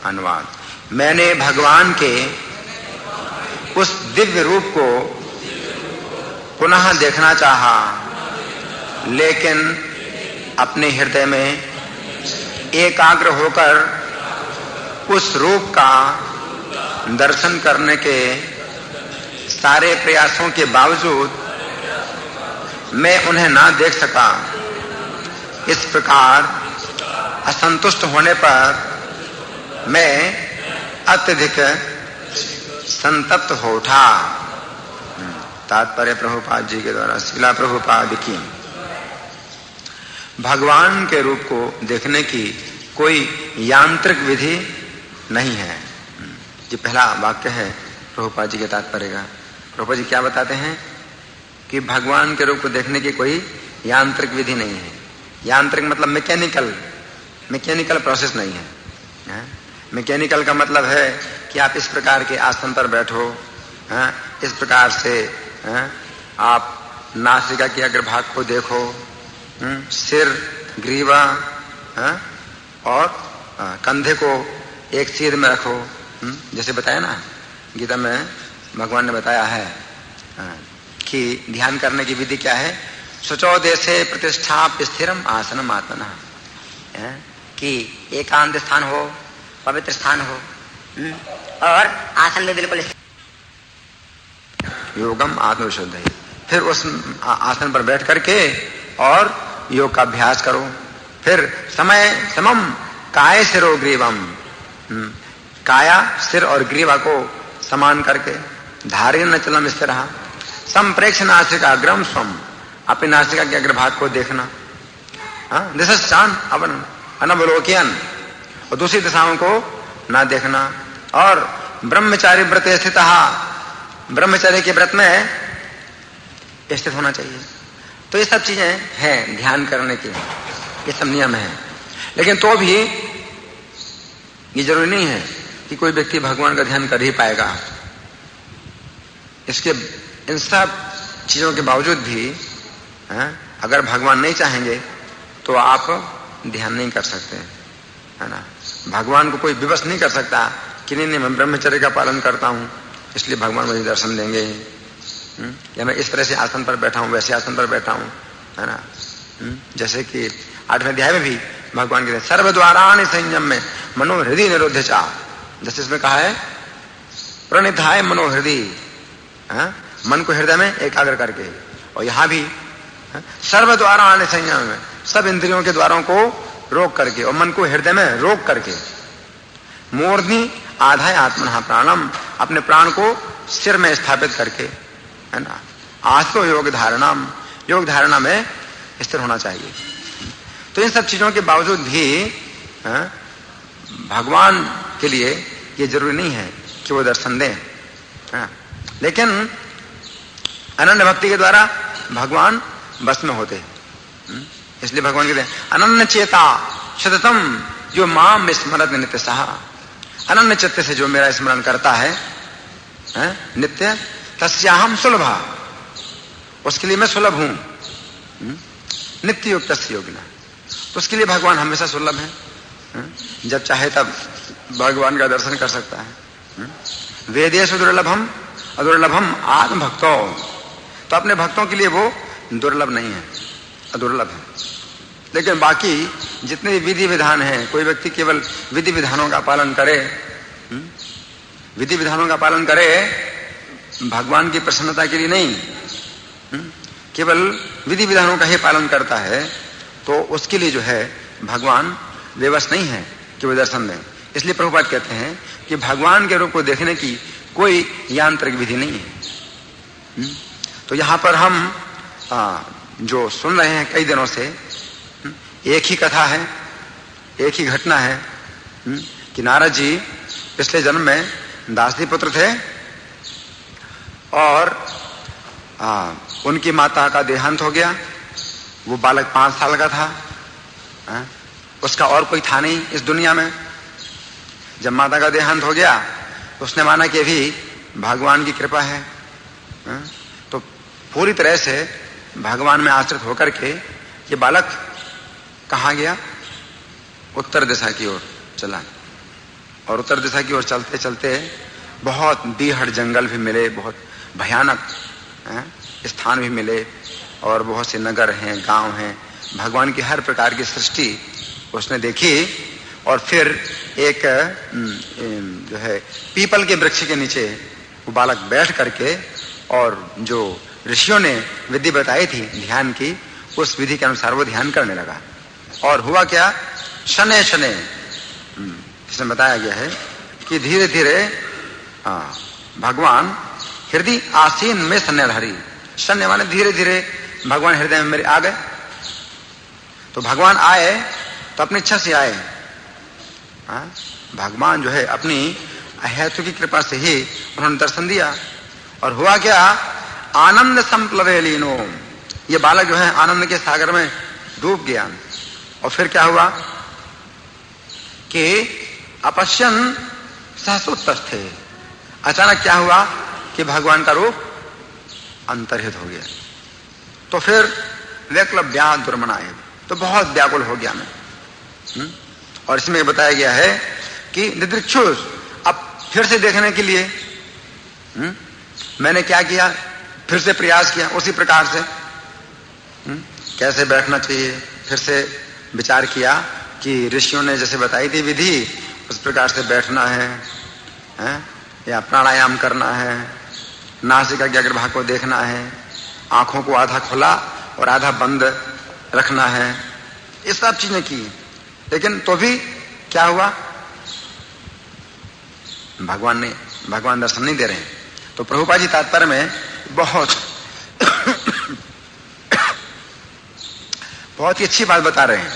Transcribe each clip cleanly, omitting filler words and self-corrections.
अनुवाद। मैंने भगवान के उस दिव्य रूप को पुनः देखना चाहा, लेकिन अपने हृदय में एकाग्र होकर उस रूप का दर्शन करने के सारे प्रयासों के बावजूद मैं उन्हें ना देख सका। इस प्रकार असंतुष्ट होने पर मैं अत्यधिक संतप्त हो उठा। तात्पर्य प्रभुपाद जी के द्वारा, शिला प्रभुपाद की। भगवान के रूप को देखने की कोई यांत्रिक विधि नहीं है। ये पहला वाक्य है प्रभुपाद जी के तात्पर्य का। प्रभुपाद जी क्या बताते हैं कि भगवान के रूप को देखने की कोई यांत्रिक विधि नहीं है। यांत्रिक मतलब मैकेनिकल प्रोसेस नहीं है। मैकेनिकल का मतलब है कि आप इस प्रकार के आसन पर बैठो, इस प्रकार से आप नासिका के अग्रभाग को देखो, सिर, ग्रीवा और कंधे को एक सीध में रखो। जैसे बताया ना गीता में, भगवान ने बताया है कि ध्यान करने की विधि क्या है। शुचौ देशे प्रतिष्ठा स्थिरम आसनम आत्मना, कि एकांत स्थान हो, पवित्र स्थान हो और आसन में बिल्कुल योगम आत्मविशुद्ध है। फिर उस आसन पर बैठ करके और योग का अभ्यास करो। फिर समय समम काय सिरो ग्रीवम, काया सिर और ग्रीवा को समान करके धारण चलम स्थिर संप्रेक्ष नासिका अग्रम स्वम, अपनी नासिका के अग्रभाग को देखना। दिस इज चांद अपन अनवलोकन, और दूसरी दिशाओं को ना देखना। और ब्रह्मचारी व्रत स्थित, ब्रह्मचर्य के व्रत में स्थित होना चाहिए। तो ये सब चीजें हैं ध्यान करने की, ये सब नियम है। लेकिन तो भी ये जरूरी नहीं है कि कोई व्यक्ति भगवान का ध्यान कर ही पाएगा। इसके इन सब चीजों के बावजूद भी अगर भगवान नहीं चाहेंगे तो आप ध्यान नहीं कर सकते, है ना। भगवान को कोई विवश नहीं कर सकता कि नहीं मैं ब्रह्मचर्य का पालन करता हूं इसलिए भगवान मुझे दर्शन देंगे, या मैं इस तरह से आसन पर बैठा हूं, वैसे आसन पर बैठा हूं, है ना। जैसे कि 8वें अध्याय में भी भगवान कहते हैं सर्वद्वाराणि संयम में मनोहृदय निरोध चा, जैसे इसमें कहा है प्रणिधाय मनोहृदय, मन को हृदय में एकाग्र करके। और यहां भी सर्वद्वाराणि संयम में, सब इंद्रियों के द्वारों को रोक करके और मन को हृदय में रोक करके। मूर्धनि आधाय आत्मनः प्राणम, अपने प्राण को सिर में स्थापित करके, है ना। आस्तो योग धारणम, योग धारणा में स्थिर होना चाहिए। तो इन सब चीजों के बावजूद भी भगवान के लिए ये जरूरी नहीं है कि वो दर्शन दें, लेकिन अनन्य भक्ति के द्वारा भगवान बस में होते हैं। इसलिए भगवान कहते हैं अनन्य चेता सततम जो माम स्मरत नित्य सहा, अनन्य चित्त से जो मेरा स्मरण करता है नित्य, तस्याहम सुलभा, उसके लिए मैं सुलभ हूं। नित्य युक्त योगिना, तो उसके लिए भगवान हमेशा सुलभ है। जब चाहे तब भगवान का दर्शन कर सकता है। वेदेषु दुर्लभम अदुर्लभम आत्म भक्तों, तो अपने भक्तों के लिए वो दुर्लभ नहीं है, अदुर्लभ है। लेकिन बाकी जितने विधि विधान हैं, कोई व्यक्ति केवल विधि विधानों का पालन करे, विधि विधानों का पालन करे भगवान की प्रसन्नता के लिए नहीं, केवल विधि विधानों का ही पालन करता है, तो उसके लिए जो है भगवान विवश नहीं है कि वो दर्शन दें। इसलिए प्रभुपाद कहते हैं कि भगवान के रूप को देखने की कोई यांत्रिक विधि नहीं है। तो यहां पर हम जो सुन रहे हैं कई दिनों से, एक ही कथा है, एक ही घटना है कि नारद जी पिछले जन्म में दासी पुत्र थे और उनकी माता का देहांत हो गया। वो बालक 5 साल का था, उसका और कोई था नहीं इस दुनिया में। जब माता का देहांत हो गया उसने माना कि अभी भगवान की कृपा है, तो पूरी तरह से भगवान में आश्रित होकर के ये बालक कहाँ गया, उत्तर दिशा की ओर चला। और उत्तर दिशा की ओर चलते चलते बहुत बीहड़ जंगल भी मिले, बहुत भयानक स्थान भी मिले, और बहुत से नगर हैं, गांव हैं, भगवान की हर प्रकार की सृष्टि उसने देखी। और फिर एक जो है पीपल के वृक्ष के नीचे वो बालक बैठ करके और जो ऋषियों ने विधि बताई थी ध्यान की, उस विधि के अनुसार वो ध्यान करने लगा। और हुआ क्या, शनै शनै इसमें बताया गया है कि धीरे धीरे भगवान हृदय आसीन में शन्यधारी, शन्य माने धीरे धीरे भगवान हृदय में मेरे आ गए। तो भगवान आए तो अपनी इच्छा से आए। भगवान जो है अपनी अहेतु की कृपा से ही उन्होंने दर्शन दिया। और हुआ क्या, आनंद संप्लवे लीनो, ये बालक जो है आनंद के सागर में डूब गया। और फिर क्या हुआ कि अपश्यन सहसोत्तस्थे, अचानक क्या हुआ कि भगवान का रूप अंतर्हित हो गया। तो फिर वैक्लव्या दुर्मनाय, तो बहुत व्याकुल हो गया मैं। और इसमें बताया गया है कि निदृक्षुष, अब फिर से देखने के लिए मैंने क्या किया, फिर से प्रयास किया उसी प्रकार से। कैसे बैठना चाहिए, फिर से विचार किया कि ऋषियों ने जैसे बताई थी विधि, उस प्रकार से बैठना है या प्राणायाम करना है, नासिका के अग्रभाग को देखना है, आंखों को आधा खुला और आधा बंद रखना है, ये सब चीजें की। लेकिन तो भी क्या हुआ, भगवान दर्शन नहीं दे रहे हैं। तो प्रभुपाद जी तात्पर्य में बहुत बहुत ही अच्छी बात बता रहे हैं।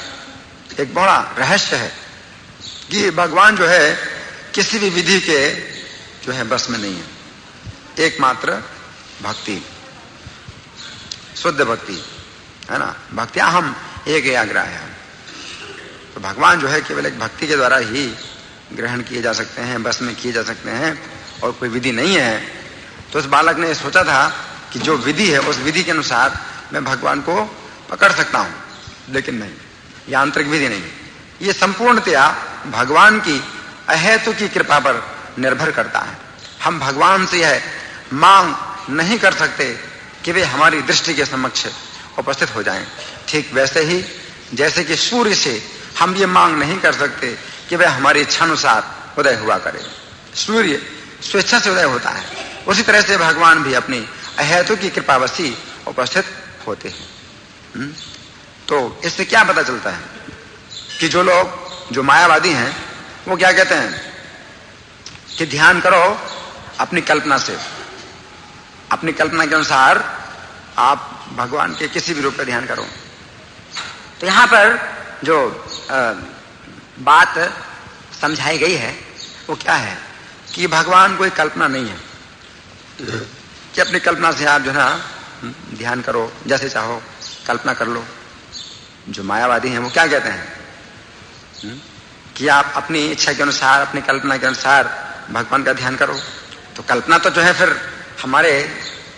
एक बड़ा रहस्य है कि भगवान जो है किसी भी विधि के जो है बस में नहीं है। एकमात्र भक्ति, शुद्ध भक्ति है ना, भक्तिया हम एक आग्रह है। तो भगवान जो है केवल एक भक्ति के द्वारा ही ग्रहण किए जा सकते हैं, बस में किए जा सकते हैं, और कोई विधि नहीं है। तो उस बालक ने सोचा था कि जो विधि है उस विधि के अनुसार मैं भगवान को पकड़ सकता हूं, लेकिन नहीं, यांत्रिक विधि नहीं, ये संपूर्णतया भगवान की अहेतु की कृपा पर निर्भर करता है। हम भगवान से यह मांग नहीं कर सकते कि वे हमारी दृष्टि के समक्ष उपस्थित हो जाएं। ठीक वैसे ही जैसे कि सूर्य से हम ये मांग नहीं कर सकते कि वह हमारी इच्छानुसार उदय हुआ करे, सूर्य स्वेच्छा से उदय होता है, उसी तरह से भगवान भी अपनी अहेतु की कृपावशी उपस्थित होते हैं। तो इससे क्या पता चलता है कि जो लोग जो मायावादी हैं वो क्या कहते हैं कि ध्यान करो अपनी कल्पना से, अपनी कल्पना के अनुसार आप भगवान के किसी भी रूप का ध्यान करो। तो यहां पर जो बात समझाई गई है वो क्या है कि भगवान कोई कल्पना नहीं है कि अपनी कल्पना से आप जो है ना ध्यान करो, जैसे चाहो कल्पना कर लो। जो मायावादी हैं वो क्या कहते हैं कि आप अपनी इच्छा के अनुसार, अपनी कल्पना के अनुसार भगवान का ध्यान करो। तो कल्पना तो जो है फिर हमारे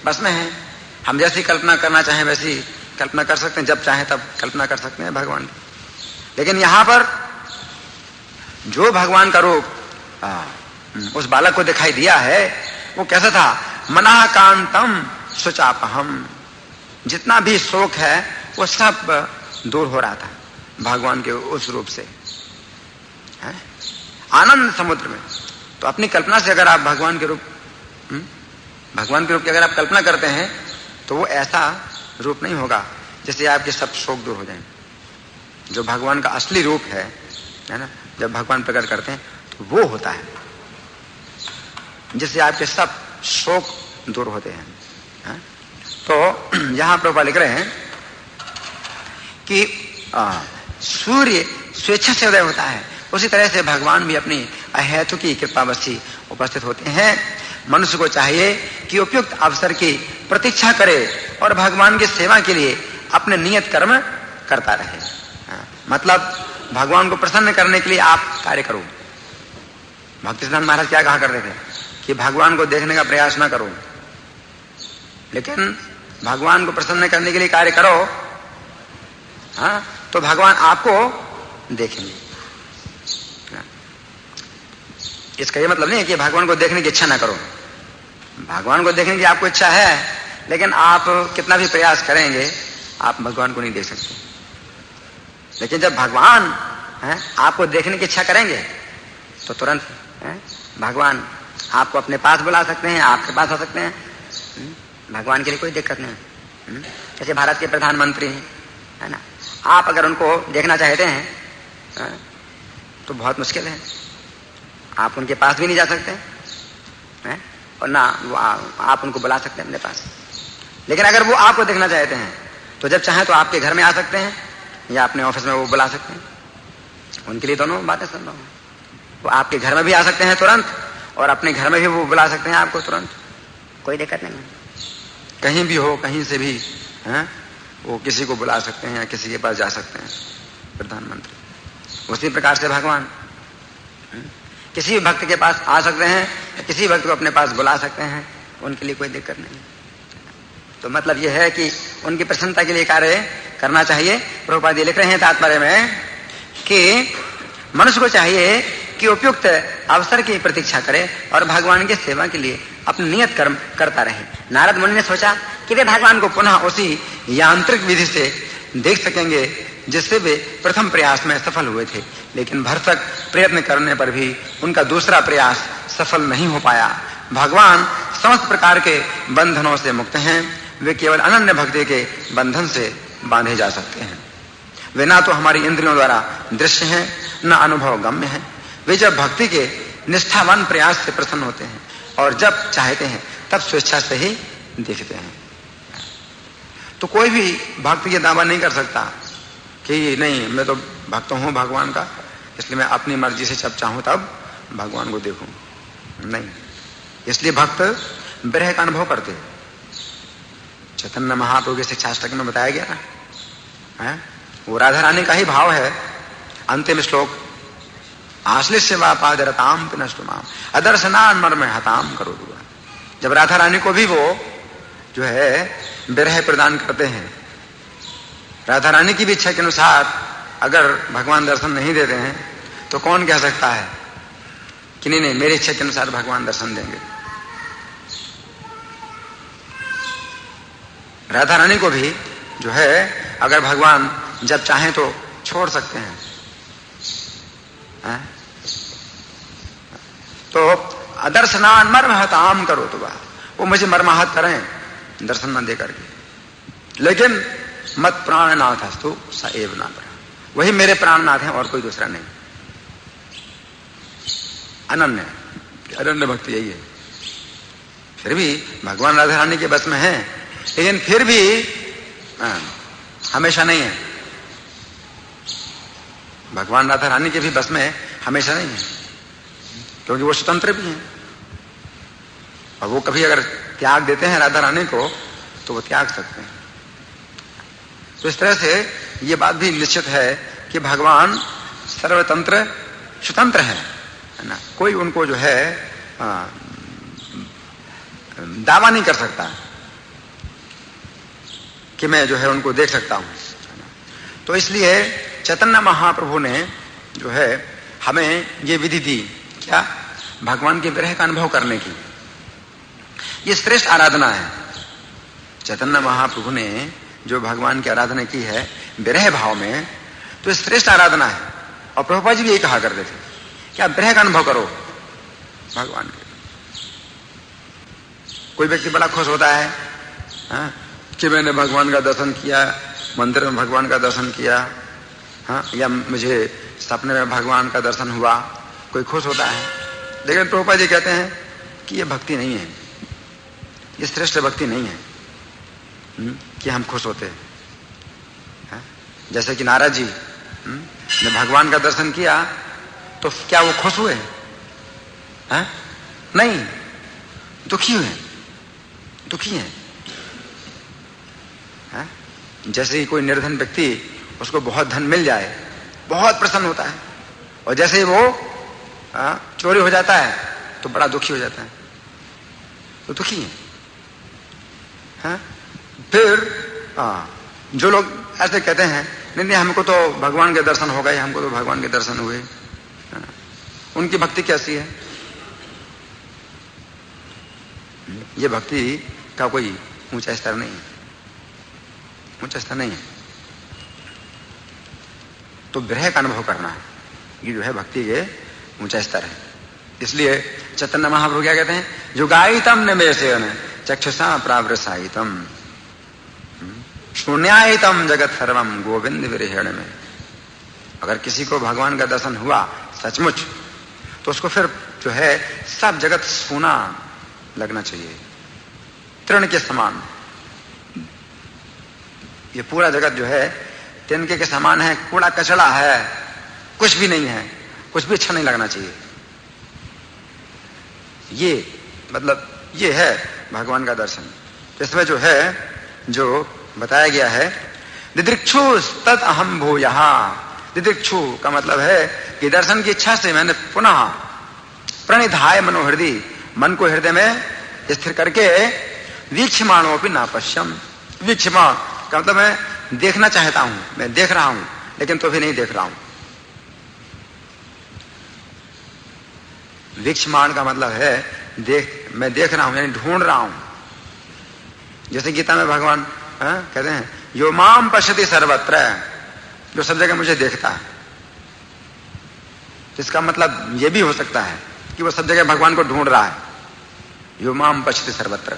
बस में है, हम जैसी कल्पना करना चाहें वैसी कल्पना कर सकते हैं, जब चाहें तब कल्पना कर सकते हैं भगवान की। लेकिन यहां पर जो भगवान का रूप उस बालक को दिखाई दिया है वो कैसा था, मनाह कांतम सुचापहम, जितना भी शोक है वो सब दूर हो रहा था भगवान के उस रूप से, है? आनंद समुद्र में। तो अपनी कल्पना से अगर आप भगवान के रूप की अगर आप कल्पना करते हैं तो वो ऐसा रूप नहीं होगा जैसे आपके सब शोक दूर हो जाएं। जो भगवान का असली रूप है ना, जब भगवान प्रकट करते हैं तो वो होता है जिससे आपके सब शोक दूर होते हैं। तो यहां प्रभुपाद लिख रहे हैं कि सूर्य स्वेच्छा से उदय होता है, उसी तरह से भगवान भी अपनी अहेतु की कृपावशी उपस्थित होते हैं। मनुष्य को चाहिए कि उपयुक्त अवसर की प्रतीक्षा करे और भगवान की सेवा के लिए अपने नियत कर्म करता रहे। मतलब भगवान को प्रसन्न करने के लिए आप कार्य करो। भक्ति सिद्धांत महाराज क्या कहा करते थे कि भगवान को देखने का प्रयास ना करो, लेकिन भगवान को प्रसन्न करने के लिए कार्य करो, तो भगवान आपको देखेंगे। इसका ये मतलब नहीं है कि भगवान को देखने की इच्छा ना करो। भगवान को देखने की आपको इच्छा है, लेकिन आप कितना भी प्रयास करेंगे आप भगवान को नहीं देख सकते। लेकिन जब भगवान आपको देखने की इच्छा करेंगे तो तुरंत भगवान आपको अपने पास बुला सकते हैं, आपके पास आ सकते हैं। भगवान के लिए कोई दिक्कत नहीं। जैसे भारत के प्रधानमंत्री हैं, है ना, आप अगर उनको देखना चाहते हैं तो बहुत मुश्किल है, आप उनके पास भी नहीं जा सकते हैं और ना वो आप उनको बुला सकते हैं अपने पास। लेकिन अगर वो आपको देखना चाहते हैं तो जब चाहें तो आपके घर में आ सकते हैं या अपने ऑफिस में वो बुला सकते हैं। उनके लिए दोनों बातें संभव है। वो आपके घर में भी आ सकते हैं तुरंत और अपने घर में भी वो बुला सकते हैं आपको तुरंत, कोई दिक्कत नहीं है। कहीं भी हो, कहीं से भी वो किसी को बुला सकते हैं या किसी के पास जा सकते हैं प्रधानमंत्री। उसी प्रकार से भगवान किसी भी भक्त के पास आ सकते हैं, किसी भक्त को अपने पास बुला सकते हैं, उनके लिए कोई दिक्कत नहीं। तो मतलब यह है कि उनकी प्रसन्नता के लिए कार्य करना चाहिए। प्रभुपाद लिख रहे हैं तात्पर्य में कि मनुष्य को चाहिए कि उपयुक्त अवसर की प्रतीक्षा करे और भगवान की सेवा के लिए अपनी नियत कर्म करता रहे। नारद मुनि ने सोचा कि वे भगवान को पुनः उसी यांत्रिक विधि से देख सकेंगे जिससे वे प्रथम प्रयास में सफल हुए थे, लेकिन भरसक प्रयत्न करने पर भी उनका दूसरा प्रयास सफल नहीं हो पाया। भगवान समस्त प्रकार के बंधनों से मुक्त हैं, वे केवल अनन्य भक्ति के बंधन से बांधे जा सकते हैं। वे ना तो हमारी इंद्रियों द्वारा दृश्य हैं, न अनुभव गम्य हैं। वे जब भक्ति के निष्ठावान प्रयास से प्रसन्न होते हैं और जब चाहते हैं तब स्वेच्छा से ही देखते हैं। तो कोई भी भक्त ये दावा नहीं कर सकता कि नहीं मैं तो भक्त हूं भगवान का, इसलिए मैं अपनी मर्जी से जब चाहूं तब भगवान को देखूं। नहीं, इसलिए भक्त विरह का अनुभव करते। चैतन्य महाप्रभु के शिक्षाष्टक में बताया गया ना, वो राधा रानी का ही भाव है। अंतिम श्लोक, आश्लिष्य वा पादरताम पिनष्टुमाम अदर्शनान मर्म हताम करो दुआ। जब राधा रानी को भी वो जो है विरह प्रदान करते हैं, राधा रानी की भी इच्छा के अनुसार अगर भगवान दर्शन नहीं देते हैं तो कौन कह सकता है कि नहीं मेरी इच्छा के अनुसार भगवान दर्शन देंगे। राधा रानी को भी जो है अगर भगवान जब चाहें तो छोड़ सकते हैं। तो अदर्शनान मर्महताम करो तो वो मुझे मर्माहत करें दर्शन न दे करके, लेकिन मत प्राणनाथ अस्तु स एव ना, वही मेरे प्राणनाथ हैं और कोई दूसरा नहीं। अनन्य अनन्य भक्ति यही है। फिर भी भगवान राधा रानी के बस में है, लेकिन फिर भी हमेशा नहीं है। भगवान राधा रानी के भी बस में हमेशा नहीं है, क्योंकि वो स्वतंत्र भी हैं और वो कभी अगर त्याग देते हैं राधा रानी को तो वो त्याग सकते हैं। तो इस तरह से ये बात भी निश्चित है कि भगवान सर्वतंत्र स्वतंत्र है ना। कोई उनको जो है दावा नहीं कर सकता कि मैं जो है उनको देख सकता हूं। तो इसलिए चैतन्य महाप्रभु ने जो है हमें ये विधि दी, क्या, भगवान के विरह का अनुभव करने की। ये श्रेष्ठ आराधना है। चैतन्य महाप्रभु ने जो भगवान की आराधना की है विरह भाव में, तो श्रेष्ठ आराधना है। और प्रभुपाद जी भी यही कहा करते थे कि आप विरह का अनुभव करो भगवान के। कोई व्यक्ति बड़ा खुश होता है कि मैंने भगवान का दर्शन किया, मंदिर में भगवान का दर्शन किया, या मुझे सपने में भगवान का दर्शन हुआ, कोई खुश होता है। लेकिन प्रभुपाद जी कहते हैं कि यह भक्ति नहीं है, ये श्रेष्ठ भक्ति नहीं है कि हम खुश होते हैं। जैसे कि नारद जी ने भगवान का दर्शन किया तो क्या वो खुश हुए? नहीं, दुखी हुए, दुखी हैं। जैसे ही कोई निर्धन व्यक्ति उसको बहुत धन मिल जाए बहुत प्रसन्न होता है, और जैसे ही वो चोरी हो जाता है तो बड़ा दुखी हो जाता है, तो दुखी है। फिर जो लोग ऐसे कहते हैं नहीं हमको तो भगवान के दर्शन हो गए, हमको तो भगवान के दर्शन हुए, उनकी भक्ति कैसी है? ये भक्ति का कोई ऊंचा स्तर नहीं है, ऊंचा स्तर नहीं है। तो विरह का अनुभव करना है, ये जो है भक्ति के ऊंचा स्तर है। इसलिए चैतन्य महाप्रभु क्या कहते हैं, युगायितम निमेषेण चक्षुषा प्रावृसायितम शून्यायितम जगत सर्वम गोविंद विरहेण में। अगर किसी को भगवान का दर्शन हुआ सचमुच, तो उसको फिर जो है सब जगत सोना लगना चाहिए, तृण के समान। ये पूरा जगत जो है तिनके के समान है, कूड़ा कचड़ा है, कुछ भी नहीं है, कुछ भी अच्छा नहीं लगना चाहिए। ये मतलब ये है भगवान का दर्शन। इसमें जो है जो बताया गया है, दिदृक्षु तत् अहम भूयः। दिदृक्षु का मतलब है कि दर्शन की इच्छा से मैंने पुनः प्रणिधाय मनोहृदय, मन को हृदय में स्थिर करके वीक्षमाणों भी नापश्यम। वीक्षमा का मतलब मैं देखना चाहता हूं, मैं देख रहा हूं लेकिन तो भी नहीं देख रहा हूं। वीक्षमाण का मतलब है मैं देख रहा हूं यानी ढूंढ रहा हूं। जैसे गीता में भगवान कहते हैं यो माम पश्यति सर्वत्र, जो सब जगह मुझे देखता है। इसका मतलब यह भी हो सकता है कि वो सब जगह भगवान को ढूंढ रहा है। यो माम पश्यति सर्वत्र,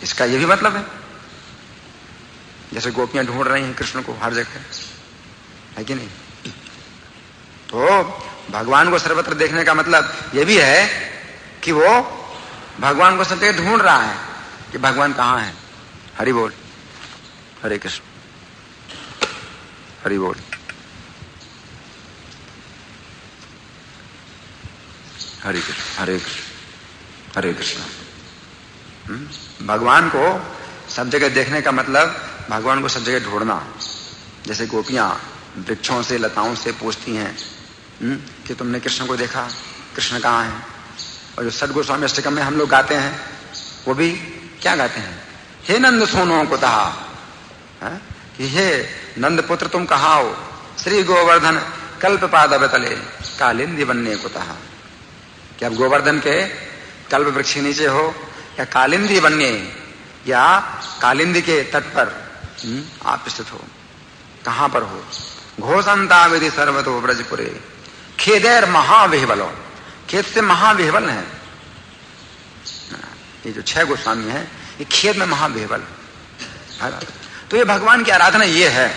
इसका यह भी मतलब है। जैसे गोपियां ढूंढ रही हैं कृष्ण को हर जगह, है कि नहीं? तो भगवान को सर्वत्र देखने का मतलब यह भी है कि वो भगवान को सब जगह ढूंढ रहा है कि भगवान कहां है। हरि बोल, हरे कृष्ण, हरि बोल, हरे कृष्ण, हरे कृष्ण, हरे कृष्ण। भगवान को सब जगह देखने का मतलब भगवान को सब जगह ढूंढना। जैसे गोपियां वृक्षों से लताओं से पूछती हैं कि तुमने कृष्ण को देखा, कृष्ण कहाँ है। और जो सद गोस्वामी अष्टकम में हम लोग गाते हैं वो भी क्या गाते हैं, हे नंद सोनो कुतः, कि हे नंद पुत्र तुम कहाँ हो, श्री गोवर्धन कल्प पादव तले कालिंदी बनने कुतः। क्या आप गोवर्धन के कल्प वृक्ष के नीचे हो या कालिंदी बनने या कालिंदी के तट पर आप स्थित हो, कहां पर हो। घोषंता विधि सर्वतो ब्रजपुरे खेदैर महाविह्वलो, खेत से महाविह्वल है। ये जो 6 गोस्वामी हैं ये खेत में महाविह्वल। तो ये भगवान की आराधना ये है।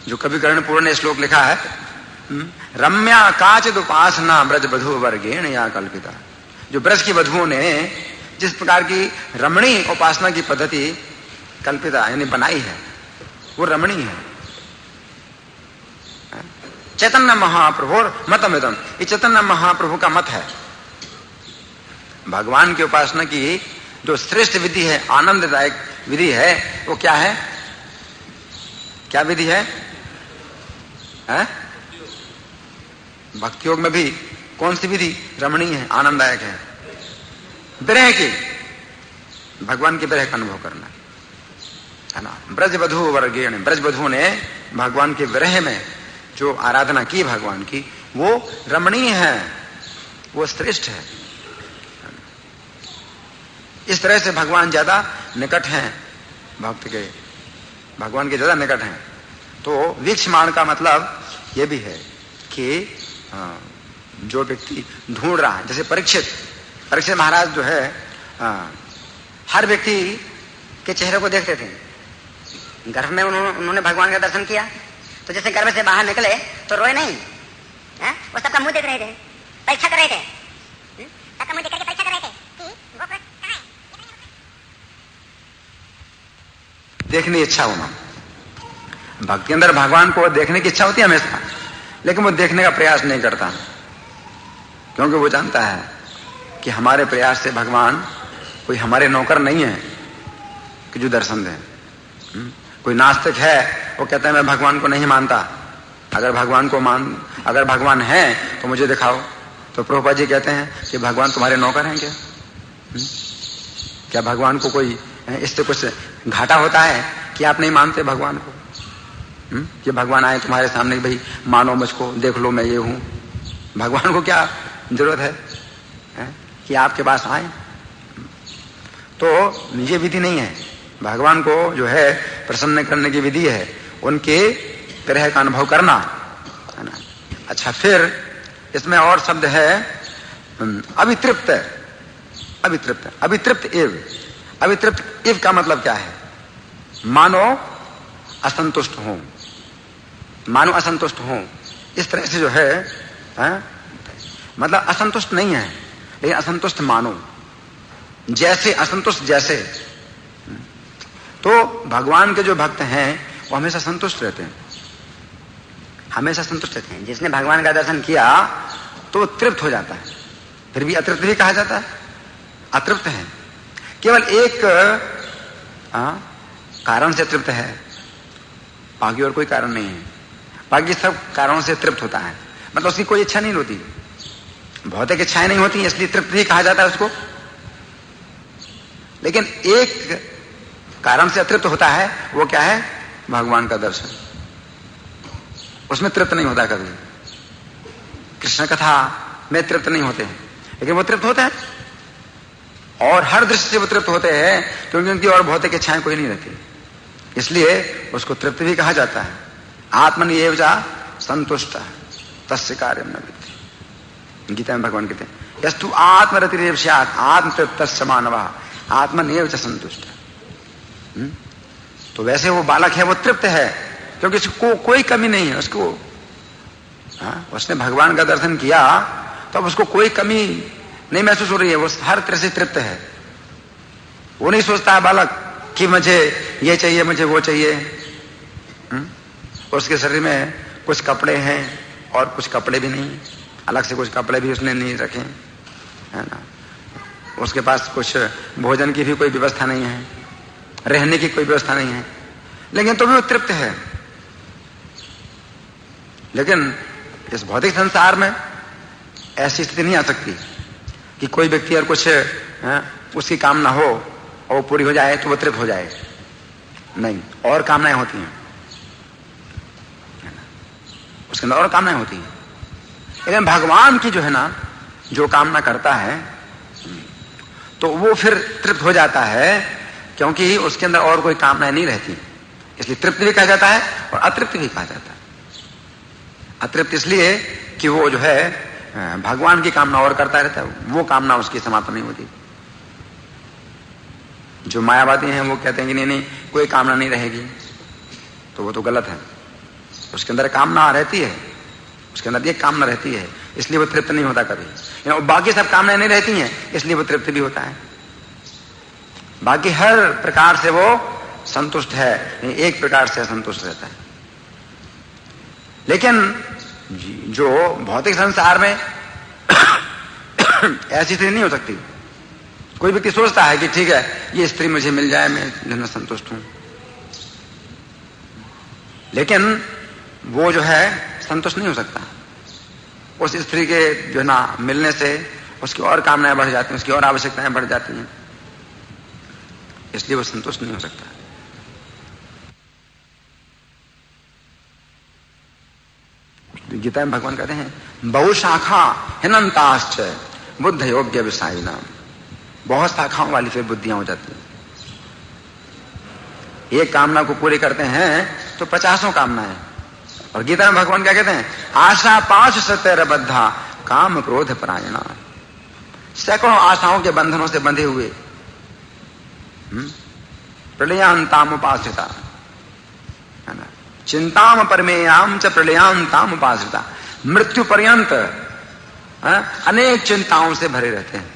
जो कवि कर्णपूर्ण ने श्लोक लिखा है, रम्या काचिद उपासना ब्रज वधु वर्गेण या कल्पिता। जो ब्रज की वधुओं ने जिस प्रकार की रमणीय उपासना की पद्धति कल्पिता यानी बनाई है वो रमणीय है। चैतन्य महाप्रभु मतमिदम, ये चैतन्य महाप्रभु का मत है। भगवान की उपासना की जो श्रेष्ठ विधि है, आनंददायक विधि है, वो क्या है? क्या विधि है? भक्ति योग में भी कौन सी विधि रमणीय है, आनंददायक है? विरह की, भगवान के विरह का अनुभव करना है ना। ब्रजवधु वर्गेण, ब्रजवधु ने भगवान के विरह में जो आराधना की भगवान की वो रमणीय है, वो श्रेष्ठ है। इस तरह से भगवान ज्यादा निकट हैं, भक्त के भगवान के ज्यादा निकट हैं। तो वीक्षमाण का मतलब ये भी है कि जो व्यक्ति ढूंढ रहा है, जैसे परीक्षित महाराज जो है हर व्यक्ति के चेहरे को देखते थे। गर्भ में उन्होंने भगवान का दर्शन किया तो जैसे गर्भ से बाहर निकले तो रोए नहीं, वो सबका मुंह देख रहे थे, परीक्षा कर रहे थे, सबका मुंह देख करके परीक्षा कर रहे थे कि वो कहाँ है। देखने की इच्छा होना, भक्त के अंदर भगवान को देखने की इच्छा होती है हमेशा, लेकिन वो देखने का प्रयास नहीं करता, क्योंकि वो जानता है कि हमारे प्रयास से भगवान कोई हमारे नौकर नहीं है कि जो दर्शन दे। कोई नास्तिक है वो कहता है मैं भगवान को नहीं मानता, अगर भगवान है तो मुझे दिखाओ। तो प्रभुपाद जी कहते हैं कि भगवान तुम्हारे नौकर हैं क्या? क्या भगवान को कोई इससे कुछ घाटा होता है कि आप नहीं मानते भगवान को? कि भगवान आए तुम्हारे सामने, भाई मानो मुझको, देख लो मैं ये हूं। भगवान को क्या जरूरत है? कि आपके पास आए। तो ये विधि नहीं है। भगवान को जो है प्रसन्न करने की विधि है उनके विरह का अनुभव करना, है ना। अच्छा, फिर इसमें और शब्द है अवितृप्त। अवितृप्त, अवितृप्त एव। अवितृप्त एव का मतलब क्या है? मानो असंतुष्ट हो, मानो असंतुष्ट हो, इस तरह से जो है, मतलब असंतुष्ट नहीं है लेकिन असंतुष्ट मानो, जैसे असंतुष्ट जैसे। तो भगवान के जो भक्त हैं वो हमेशा संतुष्ट रहते हैं, हमेशा संतुष्ट रहते हैं। जिसने भगवान का दर्शन किया तो वो तृप्त हो जाता है। फिर भी अतृप्त भी कहा जाता है, अतृप्त है। केवल एक कारण से तृप्त है, बाकी और कोई कारण नहीं है। बाकी सब कारणों से तृप्त होता है, मतलब उसकी कोई इच्छा नहीं होती, भौतिक इच्छाएं नहीं होती, इसलिए तृप्त भी कहा जाता है उसको। लेकिन एक कारण से अतृप्त होता है, वो क्या है? भगवान का दर्शन। उसमें तृप्त नहीं होता कभी। कृष्ण कथा में तृप्त नहीं होते हैं, लेकिन वो तृप्त होते हैं, और हर दृष्टि से वो तृप्त होते हैं, क्योंकि उनकी और भौतिक इच्छाएं कोई नहीं रहती, इसलिए उसको तृप्त भी कहा जाता है। आत्मनि एव च संतुष्ट तस्य कार्यं न विद्धि। गीता में भगवान कहते हैं यस्तु आत्मरतिरेव स्यात् आत्मतृप्तस्य मानवः आत्मन्येव च संतुष्ट। तो वैसे वो बालक है, वो तृप्त है, क्योंकि उसको कोई कमी नहीं है। उसको उसने भगवान का दर्शन किया तो अब उसको कोई कमी नहीं महसूस हो रही है, वो हर तरह से तृप्त है। वो नहीं सोचता है बालक कि मुझे ये चाहिए, मुझे वो चाहिए। उसके शरीर में कुछ कपड़े हैं और कुछ कपड़े भी नहीं, अलग से कुछ कपड़े भी उसने नहीं रखे, है ना। उसके पास कुछ भोजन की भी कोई व्यवस्था नहीं है, रहने की कोई व्यवस्था नहीं है, लेकिन तो भी वो तृप्त है। लेकिन इस भौतिक संसार में ऐसी स्थिति नहीं आ सकती कि कोई व्यक्ति और कुछ उसकी कामना हो और वो पूरी हो जाए तो वो तृप्त हो जाए। नहीं, और कामनाएं होती हैं, उसके अंदर और कामनाएं होती हैं। लेकिन भगवान की जो है ना, जो कामना करता है तो वो फिर तृप्त हो जाता है, क्योंकि उसके अंदर और कोई कामनाएं नहीं रहती, इसलिए तृप्त भी कहा जाता है और अतृप्त भी कहा जाता है। अतृप्त इसलिए कि वो जो है भगवान की कामना और करता रहता है, वो कामना उसकी समाप्त नहीं होती। जो मायावादी हैं वो कहते हैं कि नहीं नहीं कोई कामना नहीं रहेगी, तो वो तो गलत है। उसके अंदर कामना रहती है, उसके अंदर एक कामना रहती है, इसलिए वो तृप्त नहीं होता कभी। बाकी सब कामनाएं नहीं रहती हैं, इसलिए वो तृप्त भी होता है। बाकी हर प्रकार से वो संतुष्ट है, एक प्रकार से असंतुष्ट रहता है। लेकिन जो भौतिक संसार में ऐसी स्थिति नहीं हो सकती। कोई व्यक्ति सोचता है कि ठीक है ये स्त्री मुझे मिल जाए, मैं संतुष्ट हूं, लेकिन वो जो है संतुष्ट नहीं हो सकता। उस स्त्री के जो है ना मिलने से उसकी और कामनाएं बढ़ जाती हैं, उसकी और आवश्यकताएं बढ़ जाती हैं, इसलिए वो संतुष्ट नहीं हो सकता। गीता में भगवान कहते हैं बहुशाखा हिनंताश्च बुद्ध योग्य विषाई नाम। बहुत शाखाओं वाली फिर बुद्धियां हो जाती हैं। एक कामना को पूरी करते हैं तो 50 कामनाएं। और गीता में भगवान क्या कहते हैं? आशा 5 सतैरबद्धा काम क्रोध परायणा। सैकड़ों आशाओं के बंधनों से बंधे हुए, प्रलयांताम उपाश्रिता, है ना। चिंताम परमेयाम च प्रलयांताम उपाश्रिता। मृत्यु पर्यंत अनेक चिंताओं से भरे रहते हैं।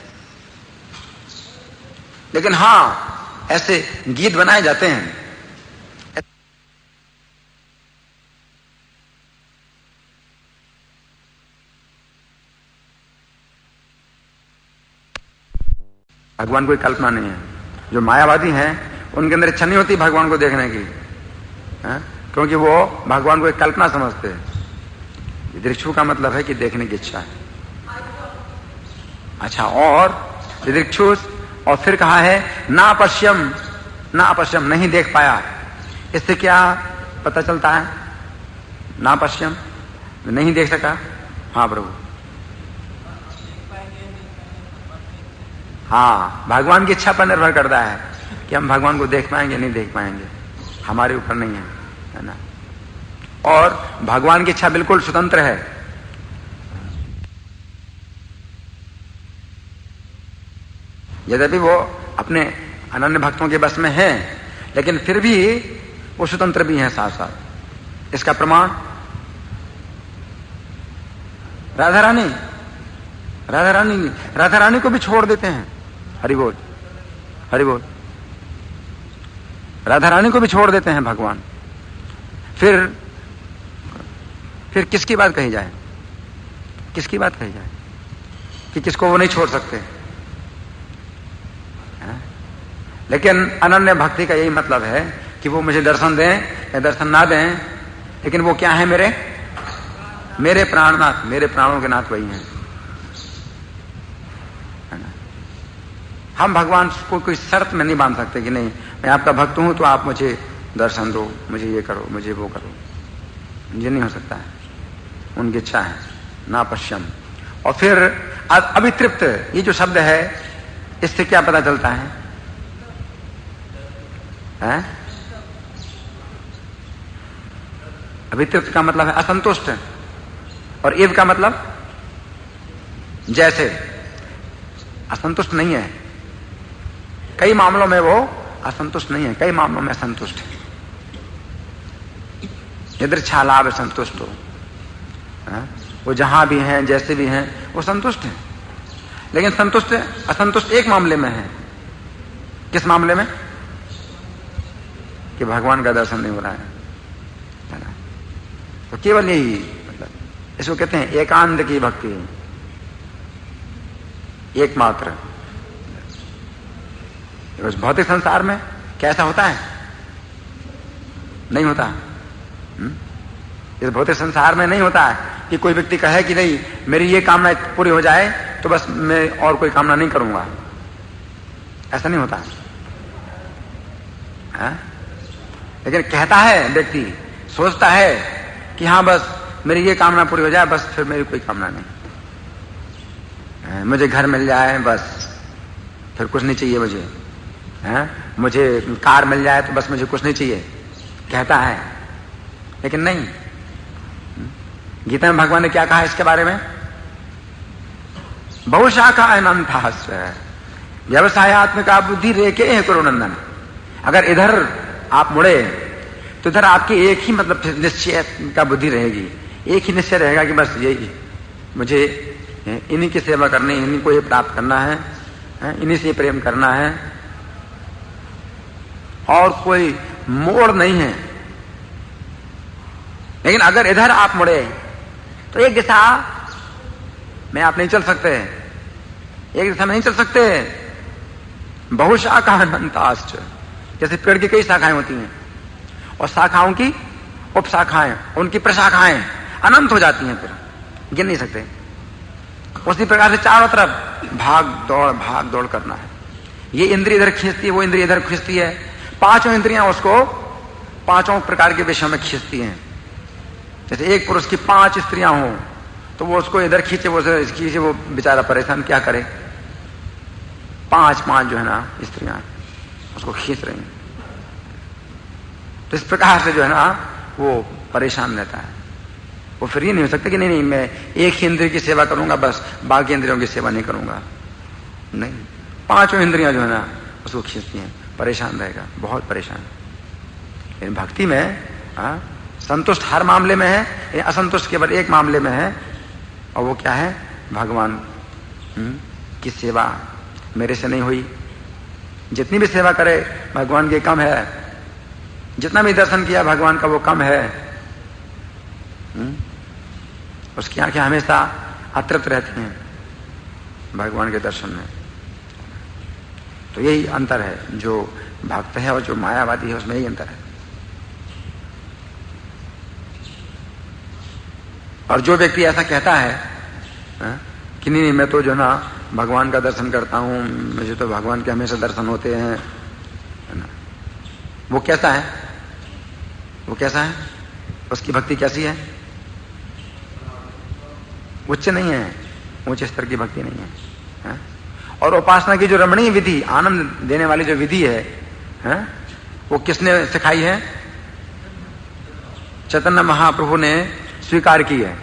लेकिन हां, ऐसे गीत बनाए जाते हैं, भगवान कोई कल्पना नहीं है। जो मायावादी हैं उनके अंदर इच्छा नहीं होती भगवान को देखने की, क्योंकि वो भगवान को एक कल्पना समझते हैं। दृक्षु का मतलब है कि देखने की इच्छा है। अच्छा, और दृक्षु, और फिर कहा है ना पश्यम, नहीं देख पाया। इससे क्या पता चलता है? ना पश्यम, नहीं देख सका। हाँ प्रभु, हाँ, भगवान की इच्छा पर निर्भर करता है कि हम भगवान को देख पाएंगे नहीं देख पाएंगे, हमारे ऊपर नहीं है ना। और भगवान की इच्छा बिल्कुल स्वतंत्र है। यद्यपि वो अपने अनन्य भक्तों के बस में है, लेकिन फिर भी वो स्वतंत्र भी है साथ साथ। इसका प्रमाण राधा रानी को भी छोड़ देते हैं। हरि बोल, हरि बोल। राधा रानी को भी छोड़ देते हैं भगवान। फिर किसकी बात कही जाए, किसकी बात कही जाए कि किसको वो नहीं छोड़ सकते। लेकिन अनन्य भक्ति का यही मतलब है कि वो मुझे दर्शन दें या दर्शन ना दें, लेकिन वो क्या है, मेरे प्राणनाथ, मेरे प्राणों के नाथ वही हैं। हम भगवान को कोई शर्त में नहीं बांध सकते कि नहीं मैं आपका भक्त हूं तो आप मुझे दर्शन दो, मुझे ये करो, मुझे वो करो। ये नहीं हो सकता है, उनकी इच्छा है ना पश्यम। और फिर अभितृप्त, ये जो शब्द है इससे क्या पता चलता है? अभितृप्त का मतलब है असंतुष्ट, और इव का मतलब जैसे, असंतुष्ट नहीं है। कई मामलों में वो असंतुष्ट नहीं है, कई मामलों में असंतुष्ट है। यदृच्छा लाभ संतुष्ट हो, वो जहां भी हैं जैसे भी हैं वो संतुष्ट है। लेकिन संतुष्ट असंतुष्ट एक मामले में है। किस मामले में? कि भगवान का दर्शन नहीं हो रहा है ना। तो केवल यही मतलब, इसको कहते हैं एकांत की भक्ति, एकमात्र। उस भौतिक संसार में कैसा होता है? नहीं होता। इस भौतिक संसार में नहीं होता है कि कोई व्यक्ति कहे कि नहीं मेरी ये कामना पूरी हो जाए तो बस मैं और कोई कामना नहीं करूंगा। ऐसा नहीं होता है। लेकिन कहता है व्यक्ति, सोचता है कि हाँ बस मेरी ये कामना पूरी हो जाए, बस फिर मेरी कोई कामना नहीं, मुझे घर मिल जाए बस, फिर कुछ नहीं चाहिए मुझे, मुझे कार मिल जाए तो बस मुझे कुछ नहीं चाहिए, कहता है। लेकिन नहीं, गीता में भगवान ने क्या कहा इसके बारे में? बहुशाखा अनंतास्य व्यवसायत्मिका बुद्धि रेखे है करो नंदन। अगर इधर आप मुड़े तो इधर आपकी एक ही मतलब निश्चय का बुद्धि रहेगी, एक ही निश्चय रहेगा कि बस यही मुझे इन्हीं की सेवा करनी, इन्हीं को ही प्राप्त करना है, इन्हीं से प्रेम करना है, और कोई मोड़ नहीं है। लेकिन अगर इधर आप मुड़े तो एक दिशा में आप नहीं चल सकते, एक दिशा में नहीं चल सकते। बहुशाखा अनंताश्च, जैसे पेड़ की कई शाखाएं होती हैं और शाखाओं की उपशाखाएं, उनकी प्रशाखाएं अनंत हो जाती हैं, फिर गिन नहीं सकते। उसी प्रकार से चारों तरफ भाग दौड़ करना है। ये इंद्रिय इधर खींचती है, वो इंद्रिय इधर खींचती है, पांचों इंद्रियां उसको पांचों प्रकार के विषयों में खींचती हैं। जैसे एक पुरुष की 5 स्त्रियां हो तो वो उसको इधर खींचे, वो बेचारा परेशान क्या करे। 5 जो है ना स्त्रियां उसको खींच रही हैं, तो इस प्रकार से जो है ना वो परेशान रहता है। वो फिर ये नहीं हो सकता कि नहीं मैं एक ही इंद्रिय की सेवा करूंगा, बस बाकी इंद्रियों की सेवा नहीं करूंगा। नहीं, 5 इंद्रियां जो है ना उसको खींचती हैं, परेशान रहेगा, बहुत परेशान। लेकिन भक्ति में संतुष्ट हर मामले में है, असंतुष्ट केवल एक मामले में है, और वो क्या है? भगवान की सेवा मेरे से नहीं हुई। जितनी भी सेवा करे भगवान की कम है, जितना भी दर्शन किया भगवान का वो कम है। उसकी आंखें हमेशा अतृप्त रहती हैं भगवान के दर्शन में। तो यही अंतर है, जो भक्त है और जो मायावादी है उसमें यही अंतर है। और जो व्यक्ति ऐसा कहता है कि नहीं मैं तो जो ना भगवान का दर्शन करता हूं, मुझे तो भगवान के हमेशा दर्शन होते हैं, वो कैसा है? वो कैसा है? उसकी भक्ति कैसी है? उच्च नहीं है, ऊंचे स्तर की भक्ति नहीं है। और उपासना की जो रमणीय विधि, आनंद देने वाली जो विधि है, वो किसने सिखाई है? चैतन्य महाप्रभु ने स्वीकार की है।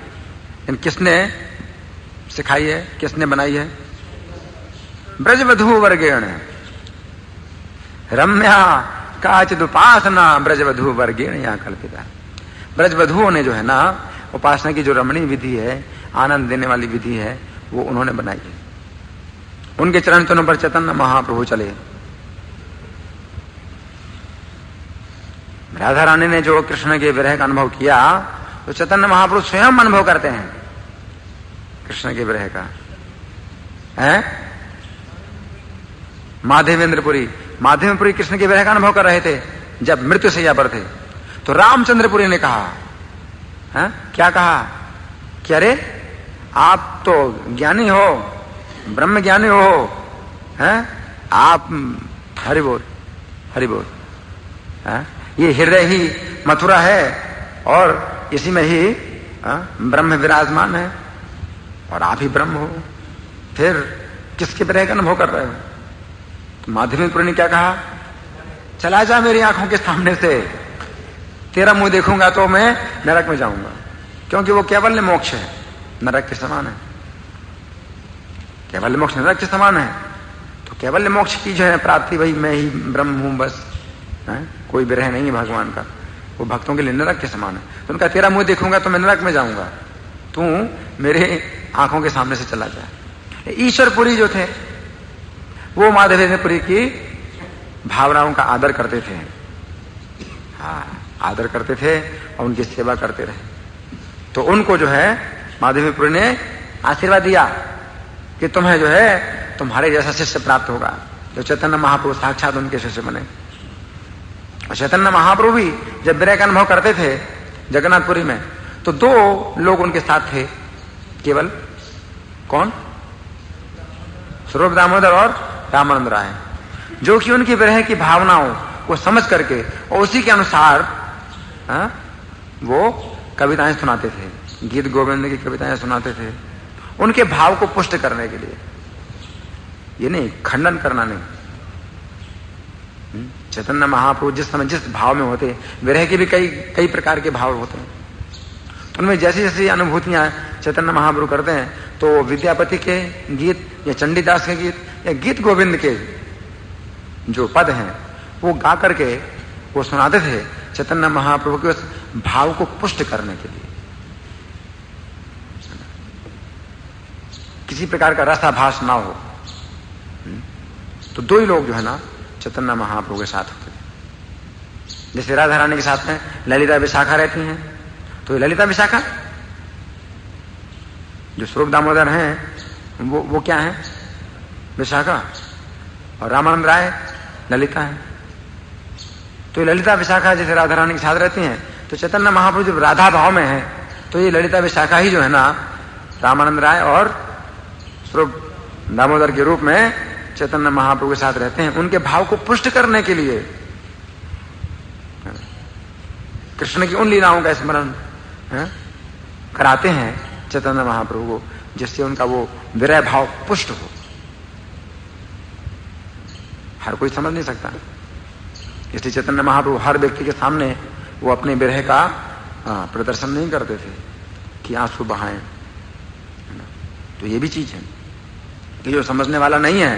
किसने सिखाई है, किसने बनाई है? ब्रजवधू वर्गेण रम्या काचिद उपासना ब्रजवधू वर्गेण यहाँ कल्पिता। ब्रजवधुओं ने जो है ना उपासना की जो रमणीय विधि है, आनंद देने वाली विधि है, वो उन्होंने बनाई है। उनके चरण चिन्हों पर चैतन्य महाप्रभु चले। राधा रानी ने जो कृष्ण के विरह का अनुभव किया, तो चैतन्य महाप्रभु स्वयं अनुभव करते हैं कृष्ण के विरह का, है? माधवेंद्रपुरी कृष्ण के विरह का अनुभव कर रहे थे जब मृत्यु शैया पर थे। तो रामचंद्रपुरी ने कहा, है? क्या कहा कि अरे आप तो ज्ञानी हो, ब्रह्म ज्ञानी हो, हैं? आप हरि बोल हैं? ये हृदय ही मथुरा है और इसी में ही ब्रह्म विराजमान है और आप ही ब्रह्म हो, फिर किसके विरह का अनुभव कर रहे हो? तो माधवेंद्रपुरी ने क्या कहा? चला जा मेरी आंखों के सामने से, तेरा मुंह देखूंगा तो मैं नरक में जाऊंगा, क्योंकि वो कैवल्य मोक्ष है, नरक के समान है। कैवल्य मोक्ष नरक के समान है। तो कैवल्य मोक्ष की जो है प्राप्ति, वही मैं ही ब्रह्म हूं बस, है? कोई विरह नहीं है भगवान का, वो भक्तों के लिए नरक के समान है। तो उनका तेरा मुंह देखूंगा तो मैं नरक में जाऊंगा, तू मेरे आंखों के सामने से चला जाए। ईश्वरपुरी जो थे वो माधवेंद्रपुरी की भावनाओं का आदर करते थे, आदर करते थे और उनकी सेवा करते रहे। तो उनको जो है माधवेंद्रपुरी ने आशीर्वाद दिया कि तुम्हें जो है तुम्हारे जैसा शिष्य प्राप्त होगा। तो चैतन्य महाप्रभु साक्षात उनके शिष्य बने। और चैतन्य महाप्रभु भी जब विरह का अनुभव करते थे जगन्नाथपुरी में, तो 2 लोग उनके साथ थे केवल। कौन? स्वरूप दामोदर और रामानंद राय, जो कि उनकी विरह की भावनाओं को समझ करके और उसी के अनुसार वो कविताएं सुनाते थे, गीत गोविंद की कविताएं सुनाते थे, उनके भाव को पुष्ट करने के लिए। ये नहीं खंडन करना नहीं। चैतन्य महाप्रभु जिस समय जिस भाव में होते, विरह के भी कई प्रकार के भाव होते हैं, तो उनमें जैसी जैसी अनुभूतियां चैतन्य महाप्रभु करते हैं, तो विद्यापति के गीत या चंडीदास के गीत या गीत गोविंद के जो पद हैं वो गा करके वो सुनाते थे चैतन्य महाप्रभु के उस भाव को पुष्ट करने के लिए। किसी प्रकार का रसाभास ना हो। तो 2 ही लोग जो है ना चैतन्य महाप्रभु के साथ होते थे। जैसे राधा रानी के साथ में ललिता विशाखा रहती हैं, तो ललिता विशाखा जो स्वरूप दामोदर हैं वो क्या है? विशाखा। और रामानंद राय ललिता है। तो ये ललिता विशाखा जैसे राधा रानी के साथ रहती हैं, तो चैतन्य महाप्रभु जब राधा भाव में है, तो ये ललिता विशाखा ही जो है ना रामानंद राय और स्वरूप दामोदर के रूप में चैतन्य महाप्रभु के साथ रहते हैं, उनके भाव को पुष्ट करने के लिए, कृष्ण की उन लीलाओं का स्मरण कराते हैं चैतन्य महाप्रभु को, जिससे उनका वो विरह भाव पुष्ट हो। हर कोई समझ नहीं सकता, इसलिए चैतन्य महाप्रभु हर व्यक्ति के सामने वो अपने विरह का प्रदर्शन नहीं करते थे कि आंसू बहाएं। तो ये भी चीज है कि जो समझने वाला नहीं है,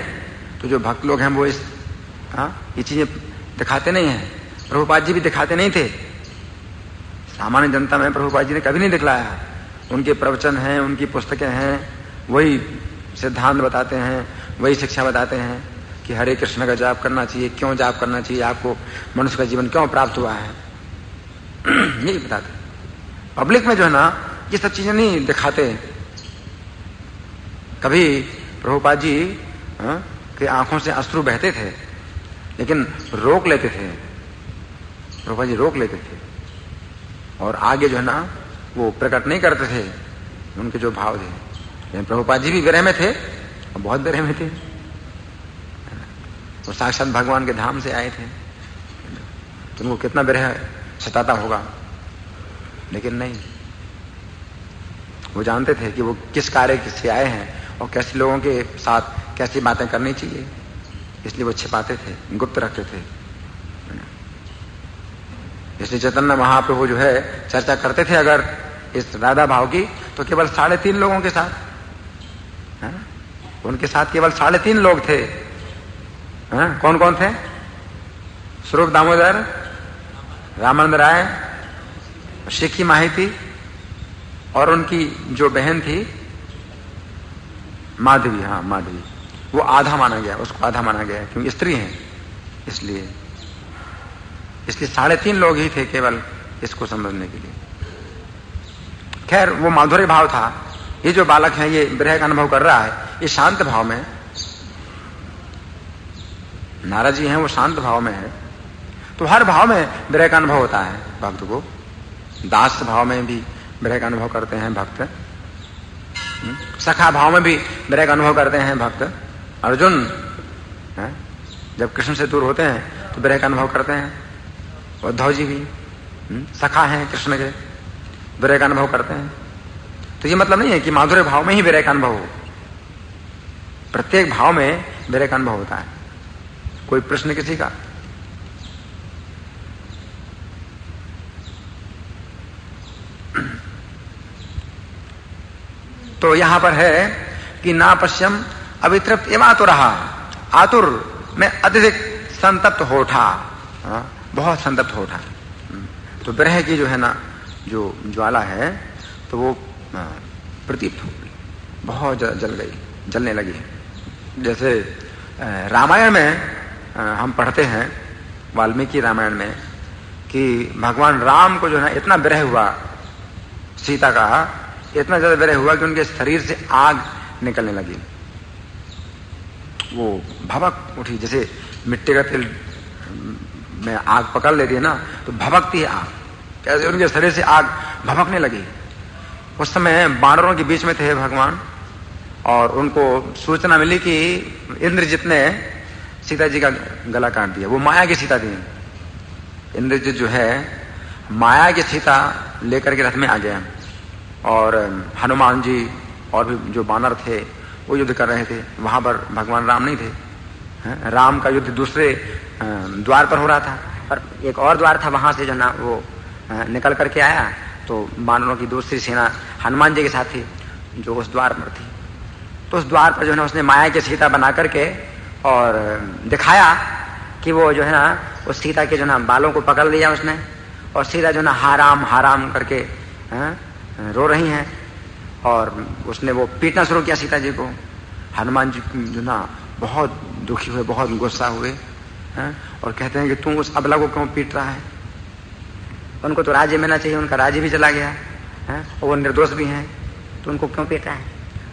तो जो भक्त लोग हैं वो ये चीजें दिखाते नहीं हैं। प्रभुपाद जी भी दिखाते नहीं थे, सामान्य जनता में प्रभुपाद जी ने कभी नहीं दिखलाया। उनके प्रवचन हैं, उनकी पुस्तकें हैं, वही सिद्धांत बताते हैं, वही शिक्षा बताते हैं कि हरे कृष्ण का जाप करना चाहिए, क्यों जाप करना चाहिए, आपको मनुष्य का जीवन क्यों प्राप्त हुआ है, यही बताते। पब्लिक में जो है ना ये सब चीजें नहीं दिखाते। कभी प्रभुपाद जी के आंखों से अश्रु बहते थे, लेकिन रोक लेते थे, प्रभुपाद जी रोक लेते थे और आगे जो है ना वो प्रकट नहीं करते थे उनके जो भाव थे। लेकिन प्रभुपाद जी भी विरह में थे और बहुत विरह में थे, वो साक्षात भगवान के धाम से आए थे, तो उनको कितना विरह सताता होगा। लेकिन नहीं, वो जानते थे कि वो किस कार्य से आए हैं और कैसे लोगों के साथ कैसी बातें करनी चाहिए, इसलिए वो छिपाते थे, गुप्त रखते थे। इसलिए चैतन्य महाप्रभु जो है चर्चा करते थे अगर इस राधा भाव की, तो केवल 3.5 लोगों के साथ, है? उनके साथ केवल 3.5 लोग थे। कौन कौन थे? स्वरूप दामोदर, रामानंद राय, शिखी माहिती और उनकी जो बहन थी माधवी। हाँ, माधवी। वो आधा माना गया, उसको आधा माना गया क्योंकि स्त्री है, इसलिए 3.5 लोग ही थे केवल इसको समझने के लिए। खैर, वो माधुर्य भाव था। ये जो बालक है ये विरह का अनुभव कर रहा है, ये शांत भाव में। नारद जी हैं वो शांत भाव में है, तो हर भाव में विरह का अनुभव होता है भक्त को। दास भाव में भी विरह का अनुभव करते हैं भक्त, सखा भाव में भी विरह का अनुभव करते हैं भक्त। अर्जुन जब कृष्ण से दूर होते हैं तो विरह का अनुभव करते हैं। उद्धव जी भी सखा हैं कृष्ण के, विरह का अनुभव करते हैं। तो ये मतलब नहीं है कि माधुर्य भाव में ही विरह का अनुभव हो, प्रत्येक भाव में विरह का अनुभव होता है। कोई प्रश्न किसी का? तो यहां पर है कि ना पश्यम अवितृप्त एवं आतुरहा, आतुर में अत्यधिक संतप्त होठा, बहुत संतप्त होठा। तो विरह की जो है ना जो ज्वाला है तो वो प्रदीप्त हो गई, बहुत जल गई, जलने लगी। जैसे रामायण में हम पढ़ते हैं, वाल्मीकि रामायण में, कि भगवान राम को जो है इतना विरह हुआ सीता का, इतना ज्यादा विरह हुआ कि उनके शरीर से आग निकलने लगी। वो भभक उठी, जैसे मिट्टी का तेल में आग पकड़ लेती है ना, तो भभकती है आग, कैसे उनके शरीर से आग भभकने लगी। उस समय बानरों के बीच में थे भगवान, और उनको सूचना मिली कि इंद्रजित ने सीता जी का गला काट दिया। वो माया की सीता थी। इंद्रजित जो है माया की सीता लेकर के रथ में आ गया, और हनुमान जी और भी जो बानर थे वो युद्ध कर रहे थे। वहां पर भगवान राम नहीं थे। राम का युद्ध दूसरे द्वार पर हो रहा था, और एक और द्वार था, वहां से जो ना वो निकल करके आया। तो बानरों की दूसरी सेना हनुमान जी के साथ थी जो उस द्वार पर थी। तो उस द्वार पर जो है ना उसने माया की सीता बना करके और दिखाया कि वो जो है ना उस सीता के जो ना बालों को पकड़ लिया उसने, और सीता जो ना हाराम हाराम करके रो रही हैं, और उसने वो पीटना शुरू किया सीता जी को। हनुमान जी जो ना बहुत दुखी हुए, बहुत गुस्सा हुए, और कहते हैं कि तू उस अबला को क्यों पीट रहा है? उनको तो राज्य मिलना चाहिए, उनका राज्य भी चला गया, और वो निर्दोष भी हैं, तो उनको क्यों पीट रहा है?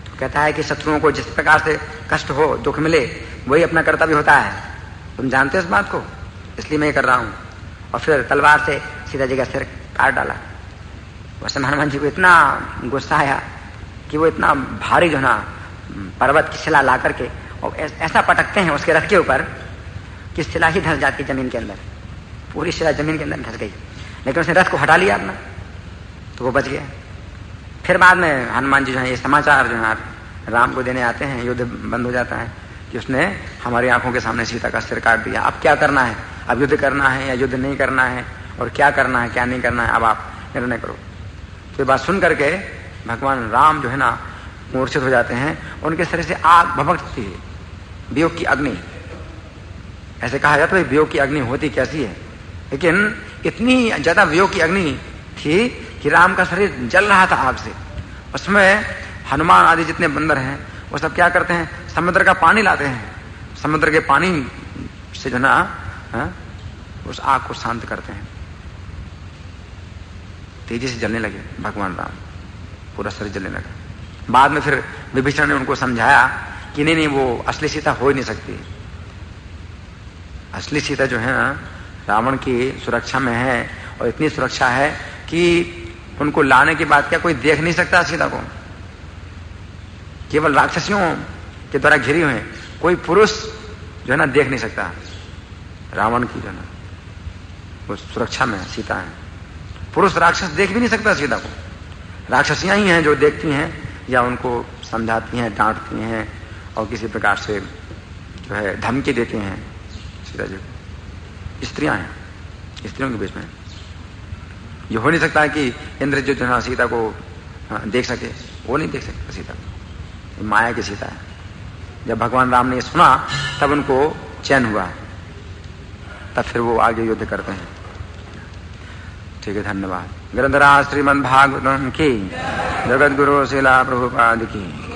तो कहता है कि शत्रुओं को जिस प्रकार से कष्ट हो, दुख मिले, वही अपना कर्तव्य होता है। तुम जानते हो इस बात को, इसलिए मैं ये कर रहा हूं। और फिर तलवार से सीता जी का सिर काट डाला। वैसे हनुमान जी को इतना गुस्सा आया कि वो इतना भारी जो ना पर्वत की शिला ला करके और ऐसा पटकते हैं उसके रथ के ऊपर कि शिला ही धंस जाती जमीन के अंदर, पूरी शिला जमीन के अंदर धंस गई। लेकिन उसने रथ को हटा लिया अपना, तो वो बच गया। फिर बाद में हनुमान जी जो है ये समाचार जो है राम को देने आते हैं, युद्ध बंद हो जाता है कि उसने हमारी आंखों के सामने सीता का सिर काट दिया। अब क्या करना है? अब युद्ध करना है या युद्ध नहीं करना है, और क्या करना है क्या नहीं करना है, अब आप निर्णय करो। तो ये बात सुन करके भगवान राम जो है ना मूर्छित हो जाते हैं, उनके शरीर से आग भभकती है, वियोग की अग्नि। ऐसे कहा जाता है वियोग की अग्नि होती कैसी है, लेकिन इतनी ज्यादा वियोग की अग्नि थी कि राम का शरीर जल रहा था आग से। उसमें हनुमान आदि जितने बंदर हैं वो सब क्या करते हैं, समुद्र का पानी लाते हैं, समुद्र के पानी से जो ना उस आग को शांत करते हैं। तेजी से जलने लगे भगवान राम, पूरा शरीर जलने लगा। बाद में फिर विभीषण ने उनको समझाया कि नहीं नहीं, वो असली सीता हो ही नहीं सकती। असली सीता जो है ना रावण की सुरक्षा में है, और इतनी सुरक्षा है कि उनको लाने के बाद क्या कोई देख नहीं सकता सीता को। केवल राक्षसियों के द्वारा घिरी हुई, कोई पुरुष जो है ना देख नहीं सकता। रावण की जो है ना वो सुरक्षा में सीता है, पुरुष राक्षस देख भी नहीं सकता सीता को। राक्षसियां ही हैं जो देखती हैं या उनको समझाती हैं, डांटती हैं, और किसी प्रकार से जो है धमकी देते हैं सीता जी को। स्त्रियां हैं, स्त्रियों के बीच में ये हो नहीं सकता कि इंद्रजित जो है सीता को देख सके, वो नहीं देख सकता सीता को, माया की सीता है। जब भगवान राम ने सुना तब उनको चैन हुआ, तब फिर वो आगे युद्ध करते हैं। ठीक है, धन्यवाद। ग्रंथराज श्रीमद् भागवतम की, जगत गुरु शिला प्रभुपाद की।